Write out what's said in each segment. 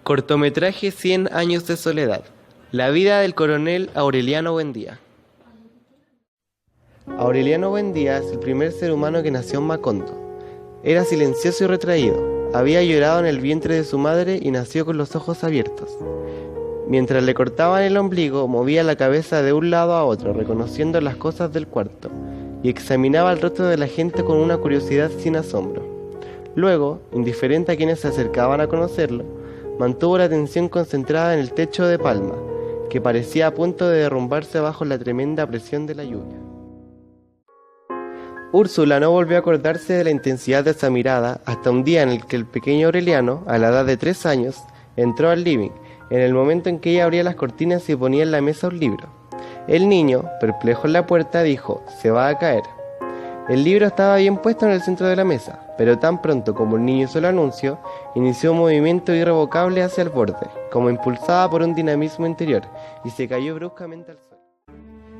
Cortometraje 100 años de soledad. La vida del coronel Aureliano Buendía. Aureliano Buendía es el primer ser humano que nació en Macondo. Era silencioso y retraído. Había llorado en el vientre de su madre y nació con los ojos abiertos. Mientras le cortaban el ombligo, movía la cabeza de un lado a otro, reconociendo las cosas del cuarto, y examinaba el rostro de la gente con una curiosidad sin asombro. Luego, indiferente a quienes se acercaban a conocerlo, mantuvo la atención concentrada en el techo de palma, que parecía a punto de derrumbarse bajo la tremenda presión de la lluvia. Úrsula no volvió a acordarse de la intensidad de esa mirada hasta un día en el que el pequeño Aureliano, a la edad de 3 años, entró al living, en el momento en que ella abría las cortinas y ponía en la mesa un libro. El niño, perplejo en la puerta, dijo: «Se va a caer». El libro estaba bien puesto en el centro de la mesa, pero tan pronto como el niño hizo el anuncio, inició un movimiento irrevocable hacia el borde, como impulsada por un dinamismo interior, y se cayó bruscamente al suelo.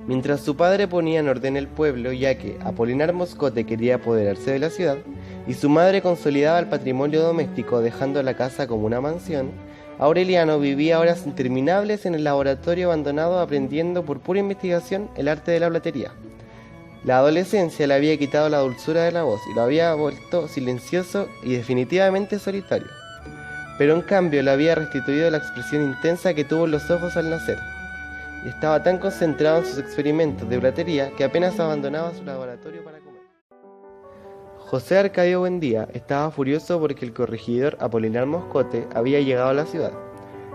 Mientras su padre ponía en orden el pueblo, ya que Apolinar Moscote quería apoderarse de la ciudad, y su madre consolidaba el patrimonio doméstico dejando la casa como una mansión, Aureliano vivía horas interminables en el laboratorio abandonado aprendiendo por pura investigación el arte de la platería. La adolescencia le había quitado la dulzura de la voz y lo había vuelto silencioso y definitivamente solitario. Pero en cambio le había restituido la expresión intensa que tuvo en los ojos al nacer. Y estaba tan concentrado en sus experimentos de platería que apenas abandonaba su laboratorio para comer. José Arcadio Buendía estaba furioso porque el corregidor Apolinar Moscote había llegado a la ciudad.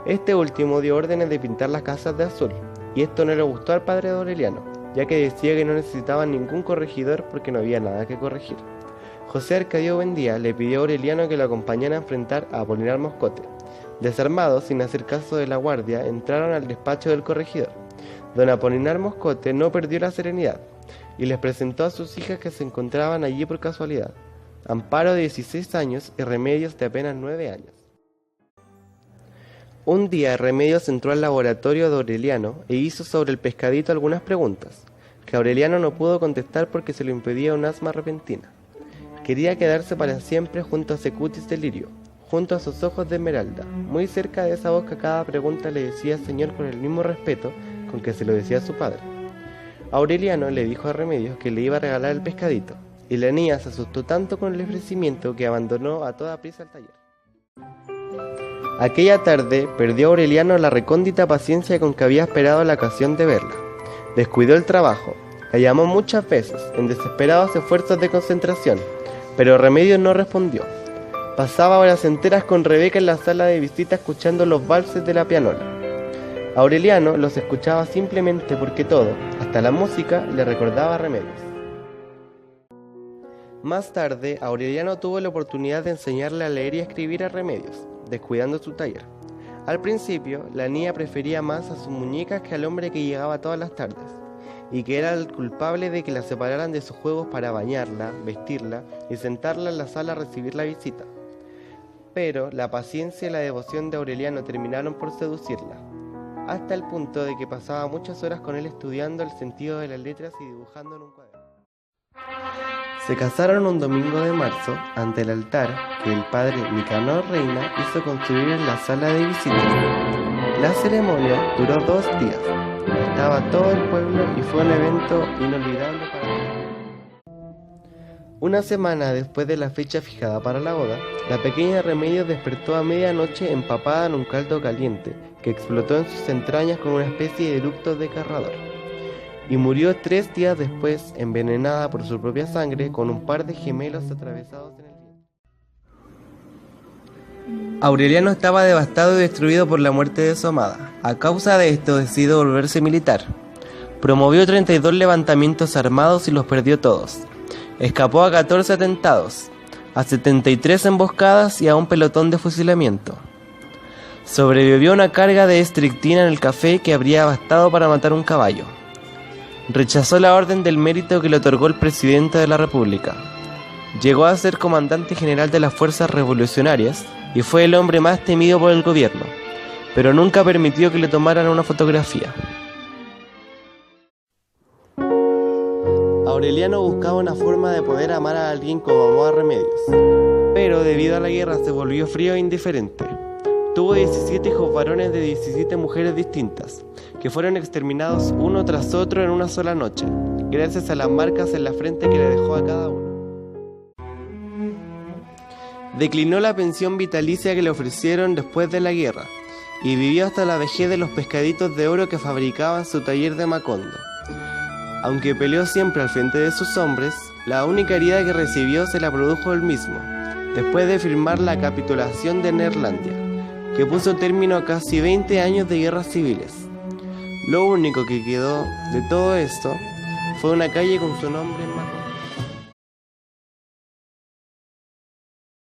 Este último dio órdenes de pintar las casas de azul, y esto no le gustó al padre de Aureliano, ya que decía que no necesitaban ningún corregidor porque no había nada que corregir. José Arcadio Buendía le pidió a Aureliano que lo acompañara a enfrentar a Apolinar Moscote. Desarmados, sin hacer caso de la guardia, entraron al despacho del corregidor. Don Apolinar Moscote no perdió la serenidad y les presentó a sus hijas que se encontraban allí por casualidad: Amparo, de 16 años, y Remedios, de apenas 9 años. Un día Remedios entró al laboratorio de Aureliano e hizo sobre el pescadito algunas preguntas, que Aureliano no pudo contestar porque se lo impedía un asma repentina. Quería quedarse para siempre junto a ese cutis de lirio, junto a sus ojos de esmeralda, muy cerca de esa voz que a cada pregunta le decía señor con el mismo respeto con que se lo decía a su padre. Aureliano le dijo a Remedios que le iba a regalar el pescadito, y la niña se asustó tanto con el ofrecimiento que abandonó a toda prisa el taller. Aquella tarde perdió Aureliano la recóndita paciencia con que había esperado la ocasión de verla. Descuidó el trabajo, la llamó muchas veces, en desesperados esfuerzos de concentración, pero Remedios no respondió. Pasaba horas enteras con Rebeca en la sala de visita escuchando los valses de la pianola. Aureliano los escuchaba simplemente porque todo, hasta la música, le recordaba a Remedios. Más tarde, Aureliano tuvo la oportunidad de enseñarle a leer y a escribir a Remedios, descuidando su taller. Al principio, la niña prefería más a sus muñecas que al hombre que llegaba todas las tardes, y que era el culpable de que la separaran de sus juegos para bañarla, vestirla y sentarla en la sala a recibir la visita. Pero la paciencia y la devoción de Aureliano terminaron por seducirla, hasta el punto de que pasaba muchas horas con él estudiando el sentido de las letras y dibujando en un cuaderno. Se casaron un domingo de marzo ante el altar que el padre Nicanor Reina hizo construir en la sala de visitas. La ceremonia duró 2 días. Estaba todo el pueblo y fue un evento inolvidable para él. Una semana después de la fecha fijada para la boda, la pequeña Remedios despertó a medianoche empapada en un caldo caliente que explotó en sus entrañas con una especie de eructo desgarrador, y murió 3 días después envenenada por su propia sangre con un par de gemelos atravesados en el vientre. Aureliano estaba devastado y destruido por la muerte de su amada. A causa de esto decidió volverse militar. Promovió 32 levantamientos armados y los perdió todos. Escapó a 14 atentados, a 73 emboscadas y a un pelotón de fusilamiento. Sobrevivió a una carga de estrictina en el café que habría bastado para matar un caballo. Rechazó la orden del mérito que le otorgó el presidente de la República. Llegó a ser comandante general de las fuerzas revolucionarias y fue el hombre más temido por el gobierno, pero nunca permitió que le tomaran una fotografía. Aureliano buscaba una forma de poder amar a alguien como amó a Remedios, pero debido a la guerra se volvió frío e indiferente. Tuvo 17 hijos varones de 17 mujeres distintas, que fueron exterminados uno tras otro en una sola noche, gracias a las marcas en la frente que le dejó a cada uno. Declinó la pensión vitalicia que le ofrecieron después de la guerra, y vivió hasta la vejez de los pescaditos de oro que fabricaba en su taller de Macondo. Aunque peleó siempre al frente de sus hombres, la única herida que recibió se la produjo él mismo, después de firmar la capitulación de Neerlandia, que puso término a casi 20 años de guerras civiles. Lo único que quedó de todo esto fue una calle con su nombre en Macondo.